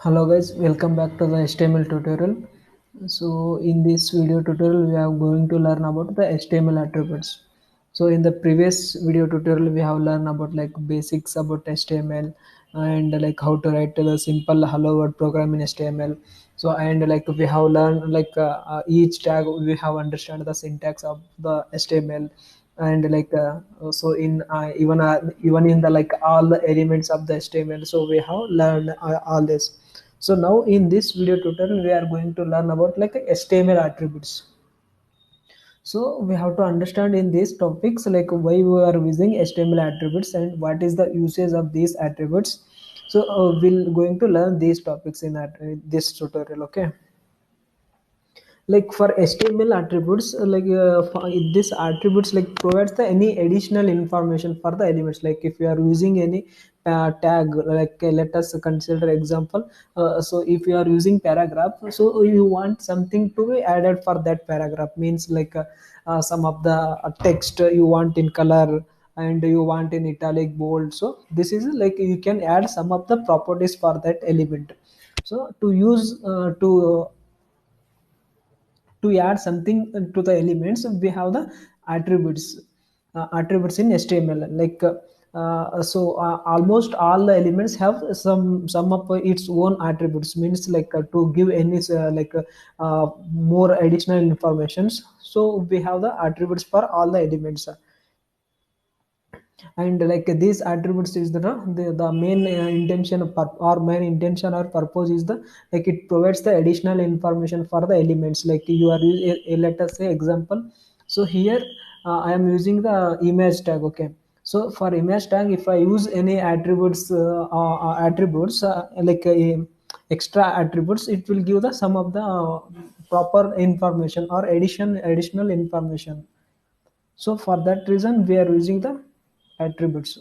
Hello guys, welcome back to the HTML tutorial. So in this video tutorial we are going to learn about the HTML attributes. So in the previous video tutorial we have learned about like basics about HTML and like how to write the simple hello world program in HTML. So and like we have learned like each tag we have understand the syntax of the HTML and like so in even in the like all the elements of the HTML, so we have learned all this. So now in this video tutorial we are going to learn about like HTML attributes. So we have to understand in these topics like why we are using HTML attributes and what is the usage of these attributes. So we'll going to learn these topics in this tutorial. Okay, like for HTML attributes, this attributes like provides the any additional information for the elements. Like if you are using any tag, like let us consider example. So if you are using paragraph, so you want something to be added for that paragraph, means like some of the text you want in color and you want in italic, bold. So this is like you can add some of the properties for that element. So to use to add something to the elements, we have the attributes. Attributes in HTML, like almost all the elements have some of its own attributes, means like to give any more additional informations. So we have the attributes for all the elements. And like these attributes is the main intention or main intention or purpose is the like it provides the additional information for the elements. Like you are let us say example. So here I am using the image tag. Okay, so for image tag, if I use any attributes extra attributes, it will give the some of the proper information or additional information. So for that reason we are using the attributes.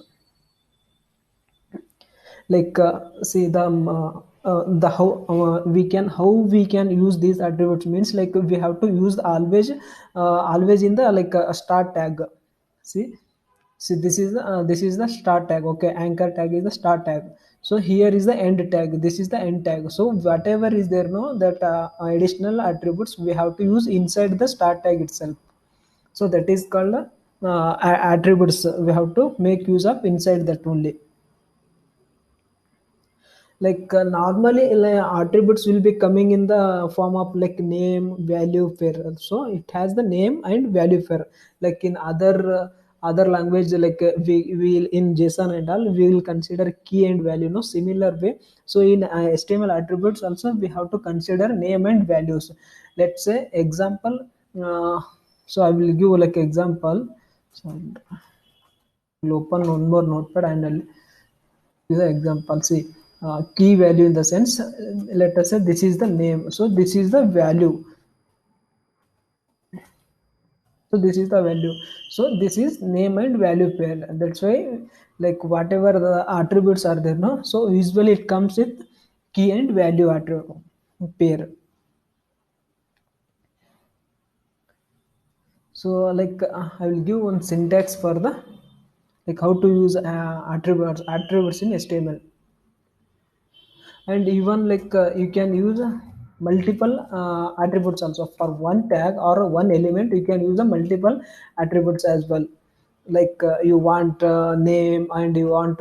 Like see the how we can use these attributes, means like we have to use always in the like start tag. see See, this is the start tag. Okay, anchor tag is the start tag. So here is the end tag, this is the end tag. So whatever is there, no, that additional attributes we have to use inside the start tag itself. So that is called attributes, we have to make use of inside that only. Like normally like, attributes will be coming in the form of like name, value, pair. So it has the name and value pair. Like in other language, like we will in JSON and all, we will consider key and value, no, similar way. So in HTML attributes also we have to consider name and values. Let's say example. uh, so I will give like example. So I'll open one more notepad and I'll give the example. See, key value in the sense, let us say this is the name, so this is the value. So this is the value. So this is name and value pair. That's why like whatever the attributes are there, no, so usually it comes with key and value attribute pair. So like I will give one syntax for the like how to use attributes in HTML. And even like you can use multiple attributes also for one tag or one element. You can use the multiple attributes as well. Like you want name and you want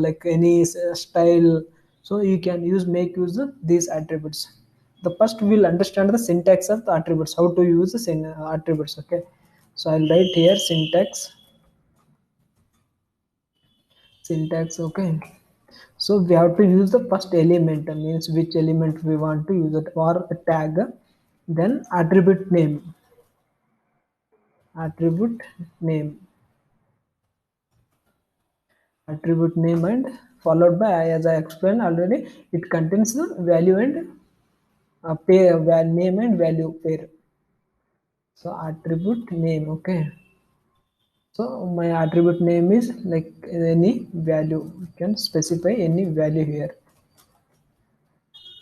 like any style, so you can make use of these attributes. The first we'll understand the syntax of the attributes, how to use the attributes. Okay, so I'll write here syntax. Okay, so we have to use the first element, means which element we want to use it, or a tag, then attribute name attribute name, and followed by, as I explained already, it contains the value and pair, name and value pair. So attribute name. Okay, so my attribute name is like any value, you can specify any value here.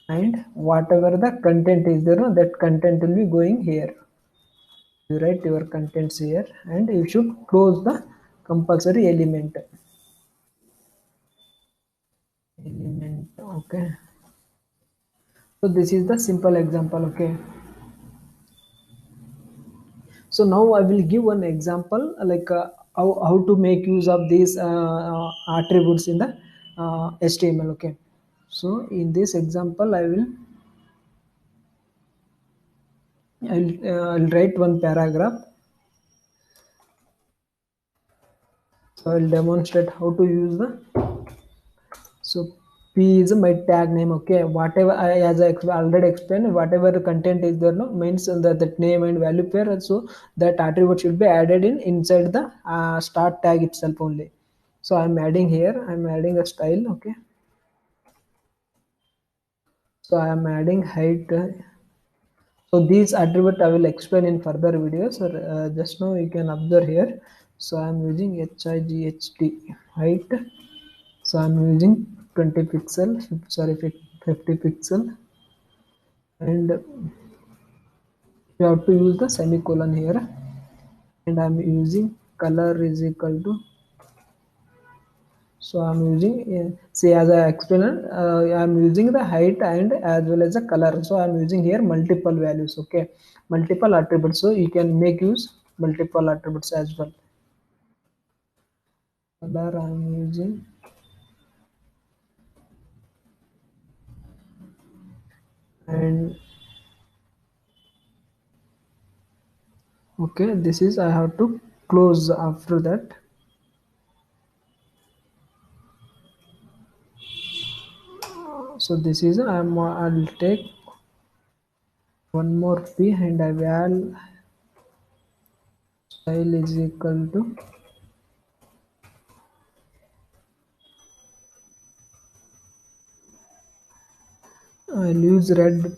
And whatever the content is there, no, that content will be going here. You write your contents here and you should close the compulsory element. Okay, So this is the simple example. Okay, so now I will give one example like how to make use of these attributes in the HTML. Okay, so in this example I'll write one paragraph. So I'll demonstrate how to use the. So P is my tag name. Okay, whatever as I already explained, whatever the content is there, no, means that name and value pair. So that attribute should be added in inside the start tag itself only. So I'm adding here. I'm adding a style. Okay, so I'm adding height. So these attribute I will explain in further videos. Or just now you can observe here. So I'm using HIGHT height. So I'm using 20 pixel. Sorry, 50 pixel, and you have to use the semicolon here, and I'm using color is equal to. So I'm using see, as I explained, I'm using the height and as well as the color. So I'm using here multiple values. Okay, multiple attributes, so you can make use multiple attributes as well. Color I'm using, and okay, this is I have to close after that. So this is I'll take one more p, and I will style is equal to. I'll use red.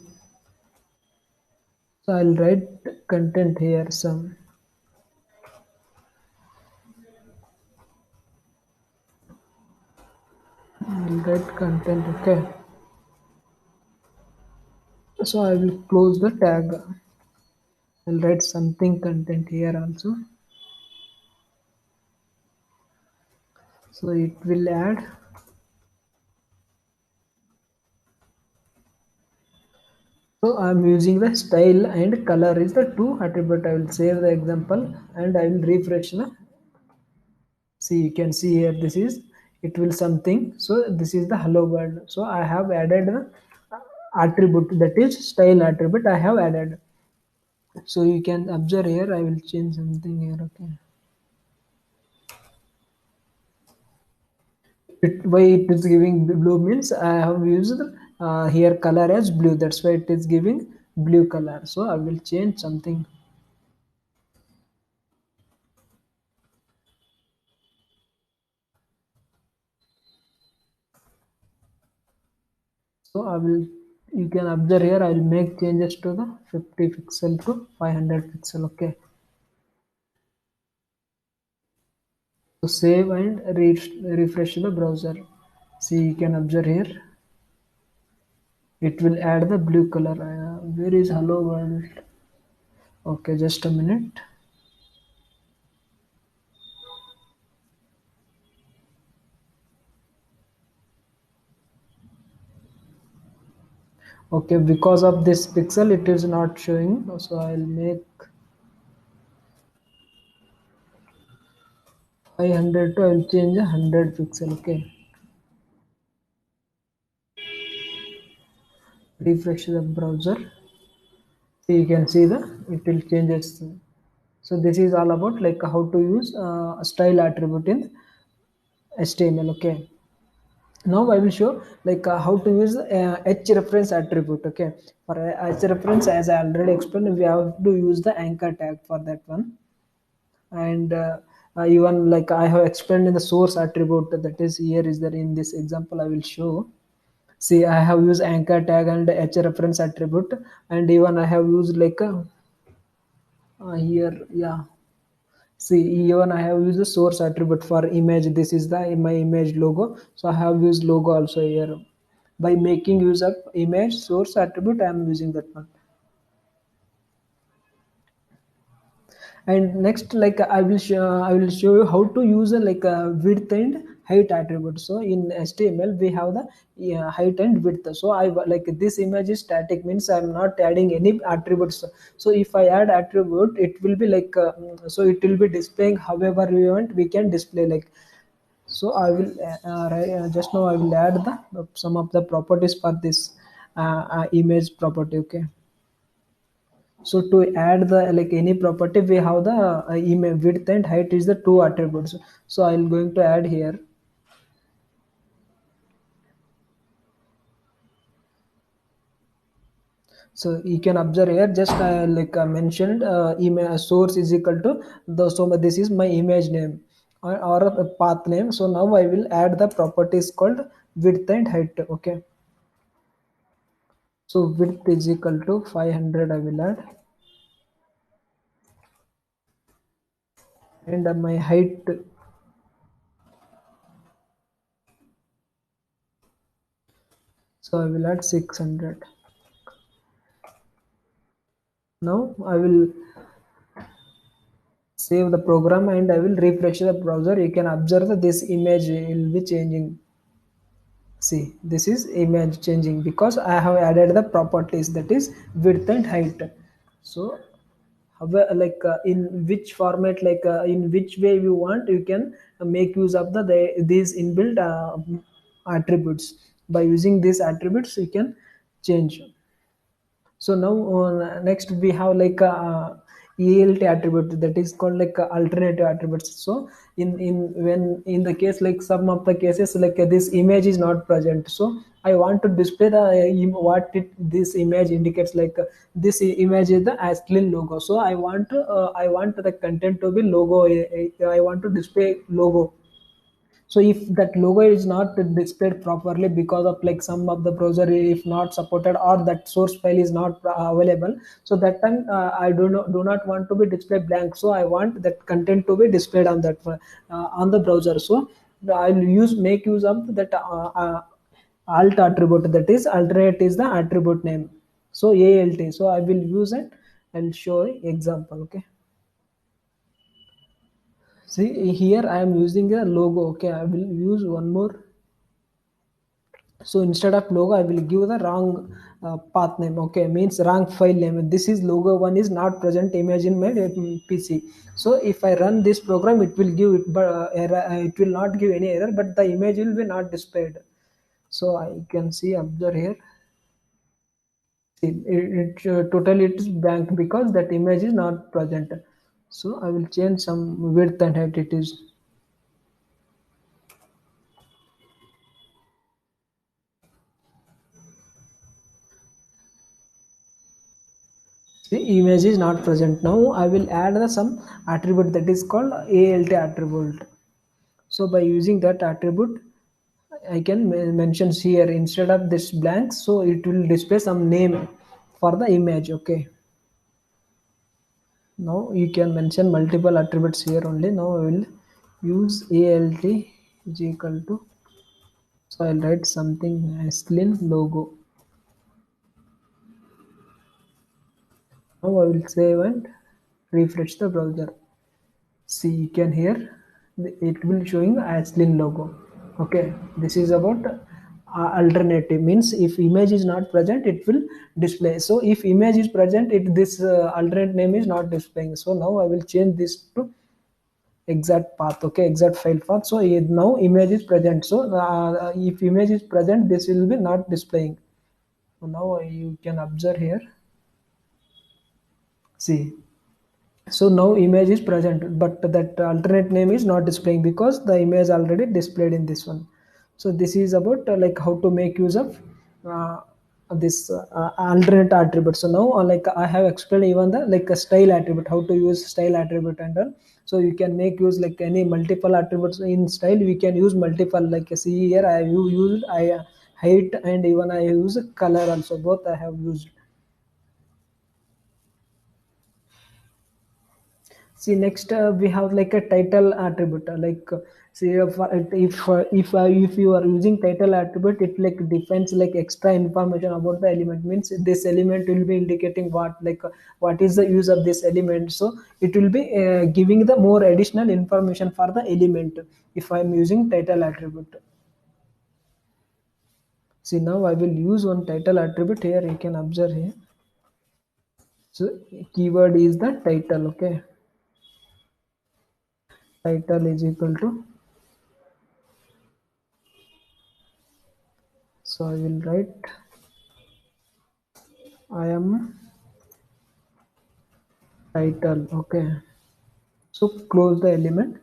So I'll write content here. Some I'll write content. Okay. So I will close the tag. I'll write something content here also. So it will add. So I'm using the style and color is the two attribute. I will save the example and I will refresh the. See, you can see here. This is it will something. So this is the hello world. So I have added the attribute, that is style attribute. I have added. So you can observe here. I will change something here. Okay. Why it is giving blue means I have used here color as blue. That's why it is giving blue color. So I will change something. So I will. You can observe here. I will make changes to the 50 pixel to 500 pixel. Okay. So save and refresh the browser. See, you can observe here. It will add the blue color. Where is hello world? Okay, just a minute. Okay, because of this pixel, it is not showing. So I'll make 500 to, I will change 100 pixel. Okay, refresh the browser. So you can see the it will change its. So this is all about like how to use a style attribute in HTML. Okay, now I will show like how to use h reference attribute. Okay, for h reference, as I already explained, we have to use the anchor tag for that one. And even like I have explained in the source attribute, that is here is there in this example I will show. See, I have used anchor tag and h reference attribute, and even I have used like a here, yeah. See, even I have used the source attribute for image. This is the my image logo. So I have used logo also here. By making use of image source attribute, I am using that one. And next, like I will show you how to use like a width and height attribute. So in HTML we have the height and width. So I like this image is static, means I'm not adding any attributes. So if I add attribute, it will be like so it will be displaying however we want, we can display like. So I will just now I will add the some of the properties for this image property. Okay, so to add the like any property, we have the image width and height is the two attributes. So I'm going to add here. So you can observe here, just like I mentioned, email source is equal to the, so this is my image name or a path name. So now I will add the properties called width and height. Okay, so width is equal to 500. I will add, and my height, so I will add 600. Now I will save the program and I will refresh the browser. You can observe that this image will be changing. See, this is image changing because I have added the properties, that is width and height. So like in which format, like in which way you want, you can make use of these inbuilt attributes. By using these attributes you can change. So now next we have like ELT attribute, that is called like alternative attributes. So in when in the case like some of the cases like this image is not present, so I want to display the this image indicates, like this image is the Astlin logo. So I want the content to be logo. I want to display logo. So if that logo is not displayed properly because of like some of the browser if not supported, or that source file is not available, so that time I do not want to be displayed blank. So I want that content to be displayed on that on the browser. So I'll make use of that alt attribute, that is alternate is the attribute name. So ALT, so I will use it. I'll show example. Okay, see here I am using a logo. Okay, I will use one more. So instead of logo I will give the wrong path name. Okay, means wrong file name. This is logo one is not present image in my PC. So if I run this program, it will give it, but error, it will not give any error, but the image will be not displayed. So I can see, observe here. See, totally it is blank because that image is not present. So I will change some width and height. It is, see, image is not present. Now I will add some attribute, that is called ALT attribute. So by using that attribute, I can mention here instead of this blank, so it will display some name for the image. Okay. Now you can mention multiple attributes here only. Now I will use ALT is equal to. So I'll write something as clean logo. Now I will save and refresh the browser. See, you can hear it will showing Ashlyn logo. Okay, this is about alternative, means if image is not present it will display. So if image is present, it this alternate name is not displaying. So now I will change this to exact path. Okay, exact file path. So now image is present. So if image is present, this will be not displaying. So now you can observe here. See, so now image is present, but that alternate name is not displaying because the image already displayed in this one. So this is about like how to make use of this alternate attribute. So now like I have explained even the like a style attribute, how to use style attribute and all. So you can make use like any multiple attributes in style. We can use multiple, like see here I have used I height, and even I use color also, both I have used. See, next we have like a title attribute, like See, if you are using title attribute, it like defines like extra information about the element. Means this element will be indicating what, like what is the use of this element. So it will be giving the more additional information for the element if I am using title attribute. See, now I will use one title attribute here. You can observe here. So keyword is the title. Okay, title is equal to. So I will write I am title. Okay, so close the element,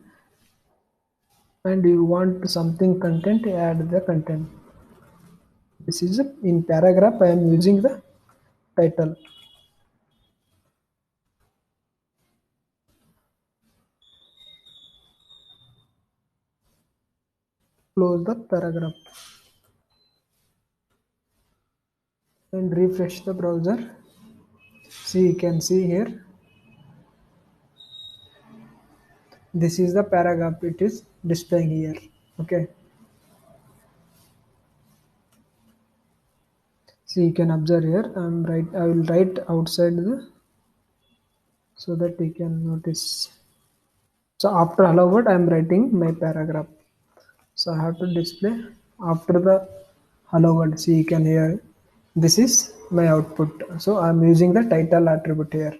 and you want something content, add the content. This is in paragraph. I am using the title. Close the paragraph and refresh the browser. See, you can see here. This is the paragraph. It is displaying here. Okay. See, you can observe here. I will write outside the so that you can notice. So after hello world, I am writing my paragraph. So I have to display after the hello world. See, you can hear. This is my output. So I am using the title attribute here.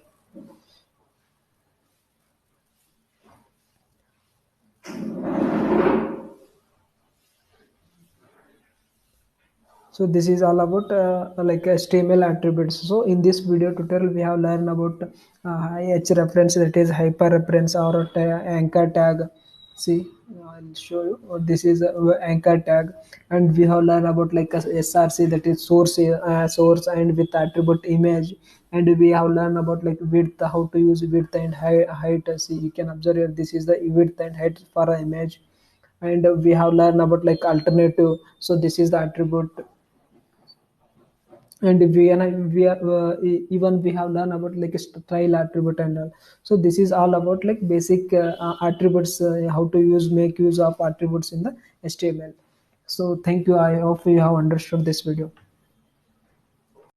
So this is all about like HTML attributes. So in this video tutorial we have learned about H reference, that is hyper reference, or anchor tag. See, I'll show you. This is anchor tag, and we have learned about like a SRC, that is source and with attribute image, and we have learned about like width, how to use width and height. See, you can observe here. This is the width and height for an image, and we have learned about like alternative. So this is the attribute, and we are even we have learned about like a style attribute and all. So this is all about like basic attributes, how to make use of attributes in the HTML. So thank you. I hope you have understood this video.